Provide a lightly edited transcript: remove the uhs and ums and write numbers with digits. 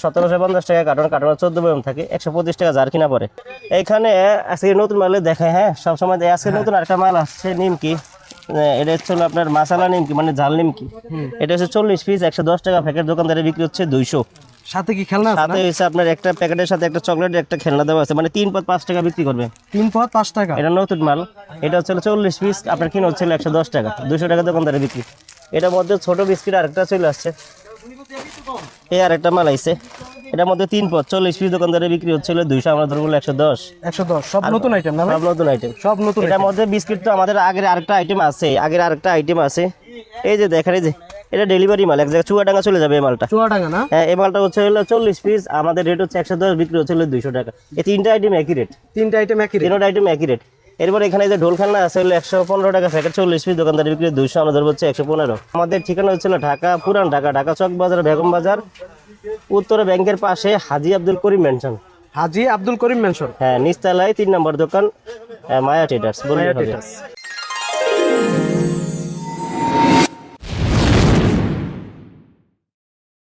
1750 টাকা carton, carton 14 বয়ম থাকে, 125 টাকা জার কিনা পড়ে। এইখানে আজকে নতুন মালে দেখায়, হ্যাঁ সবসময় আজকে নতুন একটা মাল আসছে নিমকি। এটা হচ্ছে আপনার মাসালা নিমকি, মানে ঝাল নিমকি। এটা হচ্ছে 40 পিস 110 টাকা প্যাকেট, দোকানদারে বিক্রি হচ্ছে 200। সাথে কি খেলনা আছে? সাথে হচ্ছে আপনার একটা প্যাকেটের সাথে একটা চকলেট, একটা খেলনা দেওয়া আছে, মানে 3 পদ 5 টাকা বিক্রি করবে। 3 পদ 5 টাকা। এটা নতুন মাল। এটা হচ্ছে 40 পিস, আপনার কিনা হচ্ছে 110 টাকা, 200 টাকা দোকানদারে বিক্রি। এটার মধ্যে ছোট বিস্কিট আরেকটা চলে আসছে, এই আরেকটা মাল আইছে। এটার মধ্যে 3 পদ 40 পিস, দোকানদারে বিক্রি হচ্ছিল 200, আমরা ধরবো 110। 110 সব নতুন আইটেম না ভাই? সব নতুন আইটেম, সব নতুন। এটার মধ্যে বিস্কিট তো আমাদের আগের আরেকটা আইটেম আছে, এই যে দেখেন, এই যে এটা ডেলিভারি মাল, এক জায়গায় চুয়াডাঙ্গা চলে যাবে এই মালটা। চুয়াডাঙ্গা না? হ্যাঁ, এই মালটা হচ্ছে 40 পিস, আমাদের রেট হচ্ছে 110, বিক্রি হচ্ছে 200 টাকা। এই তিনটা আইটেম একই রেট, তিনটা আইটেম একই রেট। তিনটা আইটেম একই রেট। এরপর এখানে যে ঢোল খেলনা আছে 115 টাকা প্যাকেট, 40 পিস, দোকানদারি বিক্রি 200, আমরা ধরবো হচ্ছে 115। আমাদের ঠিকানা হচ্ছিল ঢাকা, পুরান ঢাকা, ঢাকা চক বাজার, বেগম বাজার, উত্তরা ব্যাংকের পাশে হাজী আব্দুল করিম মেনশন। হাজী আব্দুল করিম মেনশন। হ্যাঁ, নিচতলায় 3 নম্বর দোকান, মায়া ট্রেডার্স বললেই হবে।